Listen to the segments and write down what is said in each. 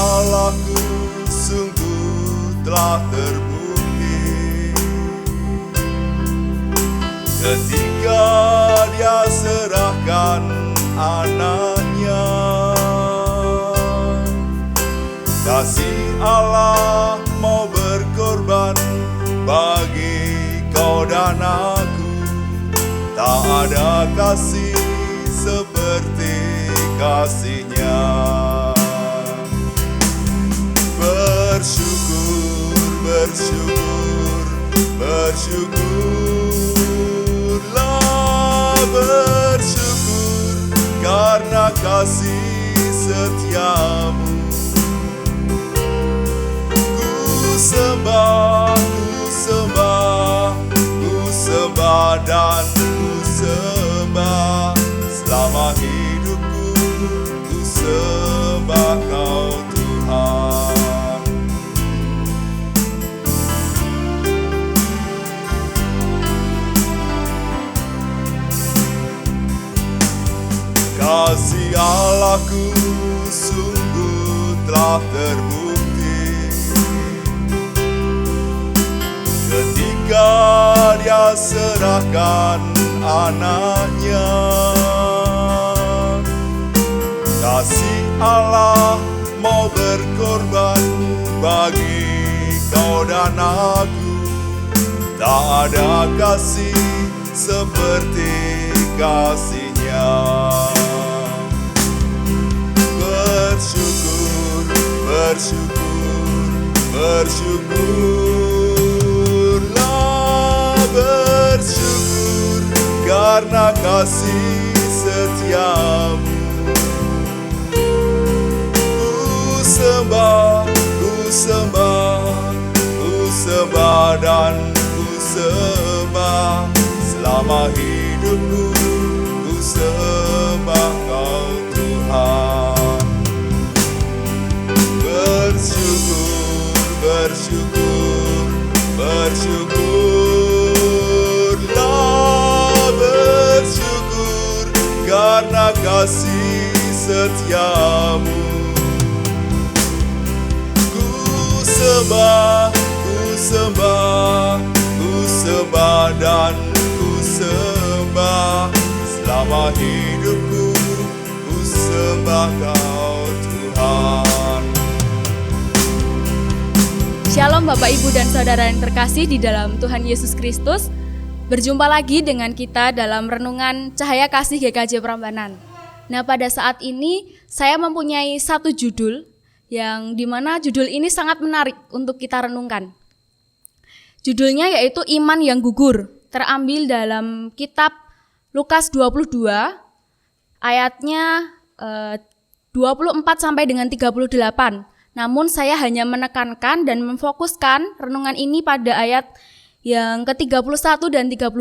Allahku sungguh telah terbukti ketika Dia serahkan anaknya. Kasih Allah mau berkorban bagi kau dan aku. Tak ada kasih seperti kasih-Nya. Bersyukur, bersyukur, bersyukurlah, bersyukur karena kasih setiamu. Ku sembah, ku sembah, ku sembah dan ku sembah selama hidupku. Ku sembah Kau Tuhan. Kasih Allahku sungguh telah terbukti ketika Dia serahkan anaknya. Kasih Allah mau berkorban bagi kau dan aku. Tak ada kasih seperti kasih-Nya. Bersyukur, bersyukur, bersyukurlah, bersyukur karena kasih setiamu. Ku sembah, ku sembah, ku sembah dan ku sembah selama hidupku. Ku sembah Kau Tuhan. Bersyukur, bersyukur, bersyukurlah, bersyukur karena kasih setiamu. Ku sembah, ku sembah, ku sembah dan ku sembah selama hidupku. Ku sembah Kau Tuhan. Shalom Bapak Ibu dan Saudara yang terkasih di dalam Tuhan Yesus Kristus. Berjumpa lagi dengan kita dalam renungan Cahaya Kasih GKJ Prambanan. Nah, pada saat ini saya mempunyai satu judul yang dimana judul ini sangat menarik untuk kita renungkan. Judulnya yaitu Iman yang Gugur, terambil dalam kitab Lukas 22 ayatnya 24 sampai dengan 38. Namun saya hanya menekankan dan memfokuskan renungan ini pada ayat yang ke-31 dan 32.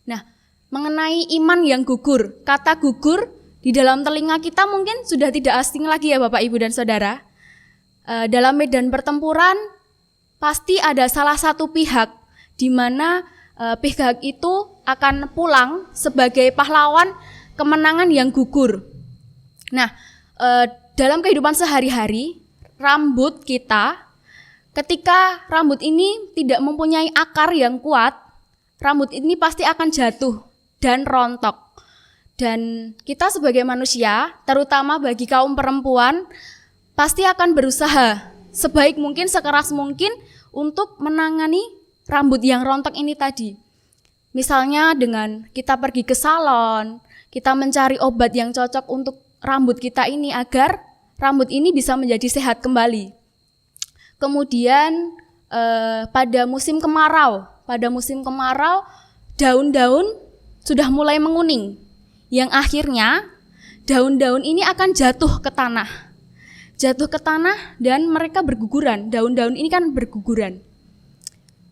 Nah, mengenai iman yang gugur, kata gugur di dalam telinga kita mungkin sudah tidak asing lagi ya Bapak Ibu dan Saudara. Dalam medan pertempuran pasti ada salah satu pihak di mana pihak itu akan pulang sebagai pahlawan kemenangan yang gugur. Nah, dalam kehidupan sehari-hari rambut kita, ketika rambut ini tidak mempunyai akar yang kuat, rambut ini pasti akan jatuh dan rontok. Dan kita sebagai manusia, terutama bagi kaum perempuan, pasti akan berusaha sebaik mungkin, sekeras mungkin untuk menangani rambut yang rontok ini tadi. Misalnya dengan kita pergi ke salon, kita mencari obat yang cocok untuk rambut kita ini agar rambut ini bisa menjadi sehat kembali. Kemudian pada musim kemarau daun-daun sudah mulai menguning, yang akhirnya daun-daun ini akan jatuh ke tanah dan mereka berguguran. Daun-daun ini kan berguguran.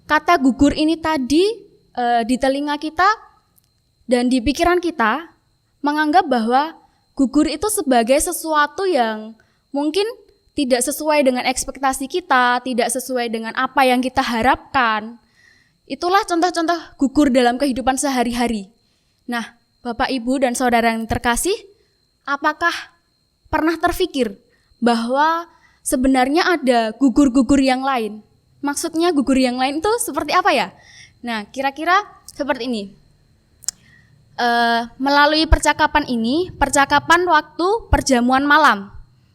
Kata gugur ini tadi di telinga kita dan di pikiran kita menganggap bahwa gugur itu sebagai sesuatu yang mungkin tidak sesuai dengan ekspektasi kita, tidak sesuai dengan apa yang kita harapkan. Itulah contoh-contoh gugur dalam kehidupan sehari-hari. Nah, Bapak, Ibu, dan Saudara yang terkasih, apakah pernah terfikir bahwa sebenarnya ada gugur-gugur yang lain. Maksudnya gugur yang lain itu seperti apa ya? Nah, kira-kira seperti ini. Melalui percakapan ini, percakapan waktu perjamuan malam.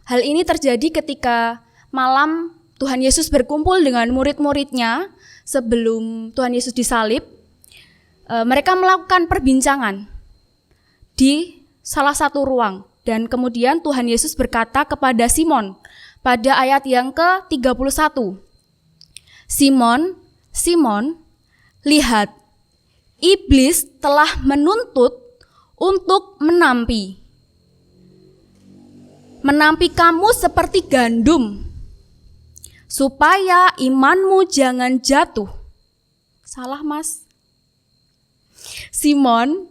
Hal ini terjadi ketika malam Tuhan Yesus berkumpul dengan murid-muridnya sebelum Tuhan Yesus disalib. Mereka melakukan perbincangan di salah satu ruang. Dan kemudian Tuhan Yesus berkata kepada Simon pada ayat yang ke-31. Simon, Simon, lihat, iblis telah menuntut untuk menampi kamu seperti gandum, supaya imanmu jangan jatuh. Salah, Mas. Simon,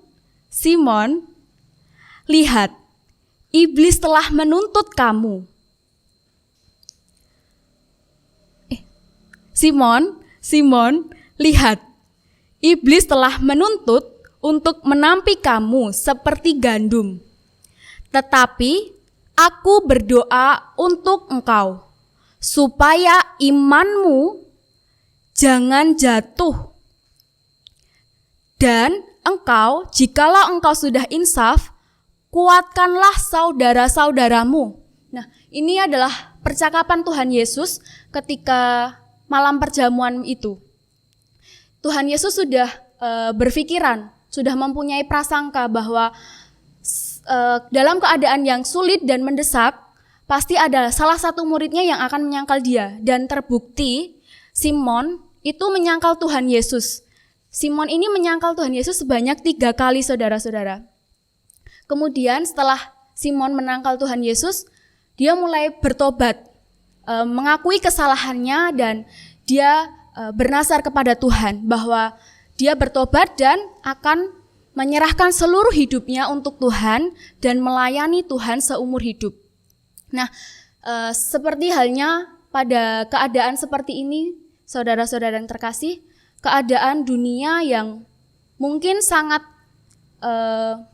Simon, lihat, iblis telah menuntut kamu. Simon, Simon, lihat, iblis telah menuntut untuk menampi kamu seperti gandum. Tetapi aku berdoa untuk engkau, supaya imanmu jangan jatuh. Dan engkau, jikalau engkau sudah insaf, kuatkanlah saudara-saudaramu. Nah, ini adalah percakapan Tuhan Yesus ketika malam perjamuan itu. Tuhan Yesus sudah berpikiran, sudah mempunyai prasangka bahwa dalam keadaan yang sulit dan mendesak, pasti ada salah satu muridnya yang akan menyangkal dia. Dan terbukti Simon itu menyangkal Tuhan Yesus. Simon ini menyangkal Tuhan Yesus sebanyak 3 kali, saudara-saudara. Kemudian setelah Simon menangkal Tuhan Yesus, dia mulai bertobat, mengakui kesalahannya, dan dia bernazar kepada Tuhan bahwa dia bertobat dan akan menyerahkan seluruh hidupnya untuk Tuhan dan melayani Tuhan seumur hidup. Nah, seperti halnya pada keadaan seperti ini, saudara-saudara yang terkasih, keadaan dunia yang mungkin sangat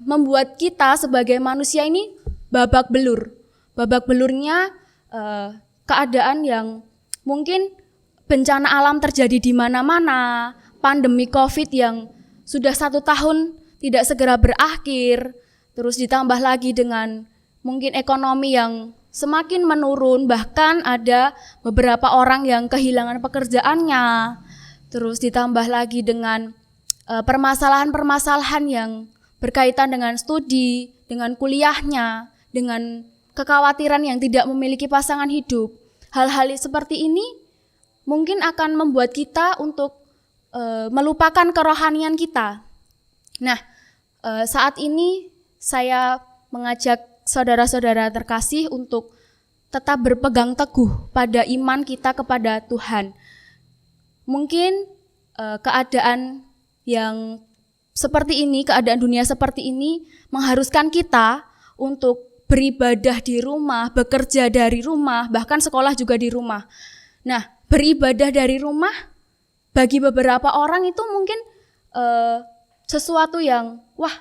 membuat kita sebagai manusia ini babak belur. Babak belurnya keadaan yang mungkin bencana alam terjadi di mana-mana, pandemi COVID yang sudah 1 tahun tidak segera berakhir, terus ditambah lagi dengan mungkin ekonomi yang semakin menurun, bahkan ada beberapa orang yang kehilangan pekerjaannya, terus ditambah lagi dengan permasalahan-permasalahan yang berkaitan dengan studi, dengan kuliahnya, dengan kekhawatiran yang tidak memiliki pasangan hidup. Hal-hal seperti ini mungkin akan membuat kita untuk melupakan kerohanian kita. Nah, saat ini saya mengajak saudara-saudara terkasih untuk tetap berpegang teguh pada iman kita kepada Tuhan. Mungkin keadaan yang seperti ini, keadaan dunia seperti ini mengharuskan kita untuk beribadah di rumah, bekerja dari rumah, bahkan sekolah juga di rumah. Nah, beribadah dari rumah bagi beberapa orang itu mungkin sesuatu yang, wah,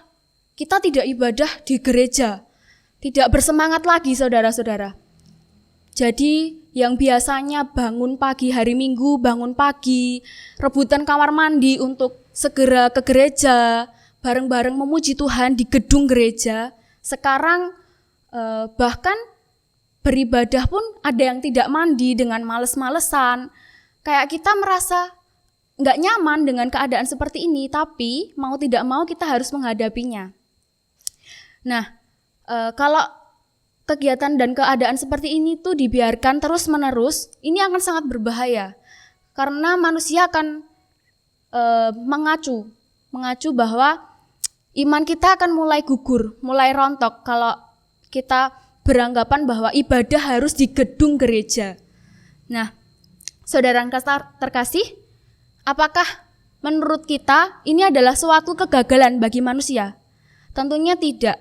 kita tidak ibadah di gereja, tidak bersemangat lagi, saudara-saudara. Jadi yang biasanya bangun pagi hari Minggu, bangun pagi, rebutan kamar mandi untuk segera ke gereja, bareng-bareng memuji Tuhan di gedung gereja, sekarang bahkan beribadah pun ada yang tidak mandi dengan males-malesan. Kayak kita merasa nggak nyaman dengan keadaan seperti ini, tapi mau tidak mau kita harus menghadapinya. Nah, kalau kegiatan dan keadaan seperti ini tuh dibiarkan terus-menerus, ini akan sangat berbahaya. Karena manusia akan mengacu bahwa iman kita akan mulai gugur, mulai rontok kalau kita beranggapan bahwa ibadah harus di gedung gereja. Nah, saudara terkasih, apakah menurut kita ini adalah suatu kegagalan bagi manusia? Tentunya tidak.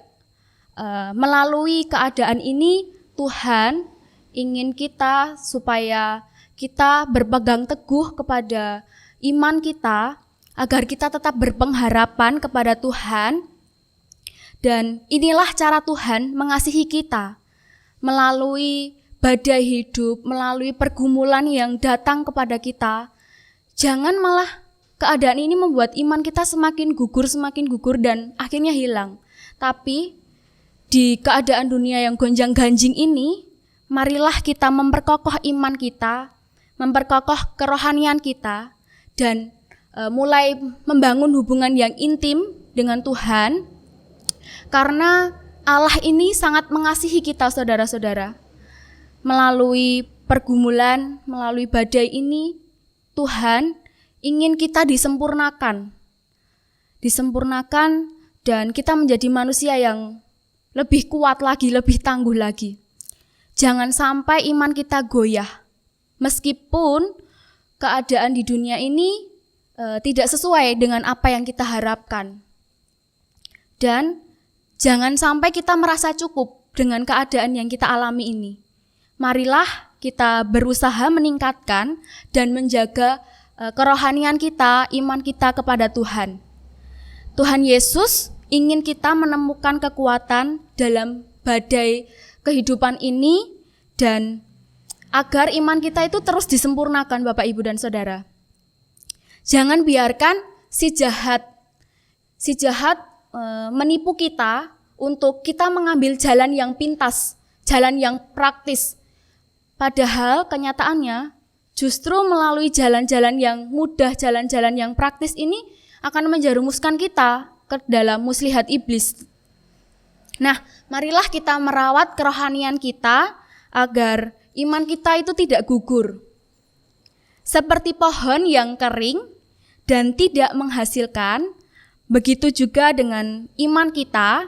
Melalui keadaan ini, Tuhan ingin kita supaya kita berpegang teguh kepada iman kita, agar kita tetap berpengharapan kepada Tuhan. Dan inilah cara Tuhan mengasihi kita, melalui badai hidup, melalui pergumulan yang datang kepada kita, jangan malah keadaan ini membuat iman kita semakin gugur dan akhirnya hilang. Tapi di keadaan dunia yang gonjang-ganjing ini, marilah kita memperkokoh iman kita, memperkokoh kerohanian kita, dan mulai membangun hubungan yang intim dengan Tuhan, karena Allah ini sangat mengasihi kita, saudara-saudara. Melalui pergumulan, melalui badai ini, Tuhan ingin kita disempurnakan dan kita menjadi manusia yang lebih kuat lagi, lebih tangguh lagi. Jangan sampai iman kita goyah, meskipun keadaan di dunia ini tidak sesuai dengan apa yang kita harapkan. Dan jangan sampai kita merasa cukup dengan keadaan yang kita alami ini. Marilah kita berusaha meningkatkan dan menjaga kerohanian kita, iman kita kepada Tuhan. Tuhan Yesus ingin kita menemukan kekuatan dalam badai kehidupan ini, dan agar iman kita itu terus disempurnakan, Bapak, Ibu, dan Saudara. Jangan biarkan si jahat menipu kita untuk kita mengambil jalan yang pintas, jalan yang praktis. Padahal kenyataannya justru melalui jalan-jalan yang mudah, jalan-jalan yang praktis ini akan menjerumuskan kita ke dalam muslihat iblis. Nah, marilah kita merawat kerohanian kita agar iman kita itu tidak gugur. Seperti pohon yang kering dan tidak menghasilkan, begitu juga dengan iman kita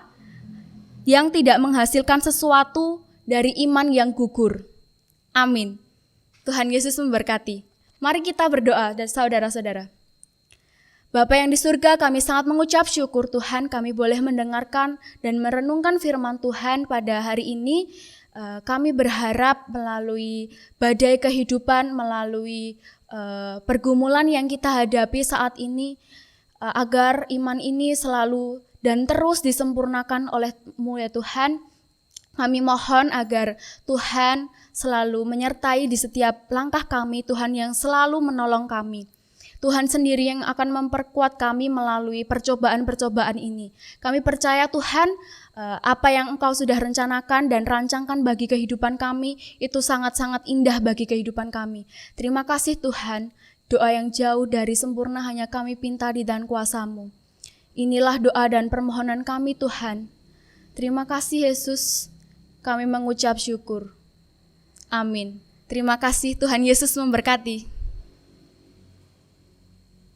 yang tidak menghasilkan sesuatu dari iman yang gugur. Amin. Tuhan Yesus memberkati. Mari kita berdoa, dan saudara-saudara. Bapa yang di surga, kami sangat mengucap syukur Tuhan, kami boleh mendengarkan dan merenungkan firman Tuhan pada hari ini. Kami berharap melalui badai kehidupan, melalui pergumulan yang kita hadapi saat ini, agar iman ini selalu dan terus disempurnakan oleh-Mu ya Tuhan. Kami mohon agar Tuhan selalu menyertai di setiap langkah kami, Tuhan yang selalu menolong kami. Tuhan sendiri yang akan memperkuat kami melalui percobaan-percobaan ini. Kami percaya Tuhan, apa yang Engkau sudah rencanakan dan rancangkan bagi kehidupan kami, itu sangat-sangat indah bagi kehidupan kami. Terima kasih Tuhan, doa yang jauh dari sempurna hanya kami pinta di dalam kuasa-Mu. Inilah doa dan permohonan kami Tuhan. Terima kasih Yesus, kami mengucap syukur. Amin. Terima kasih, Tuhan Yesus memberkati.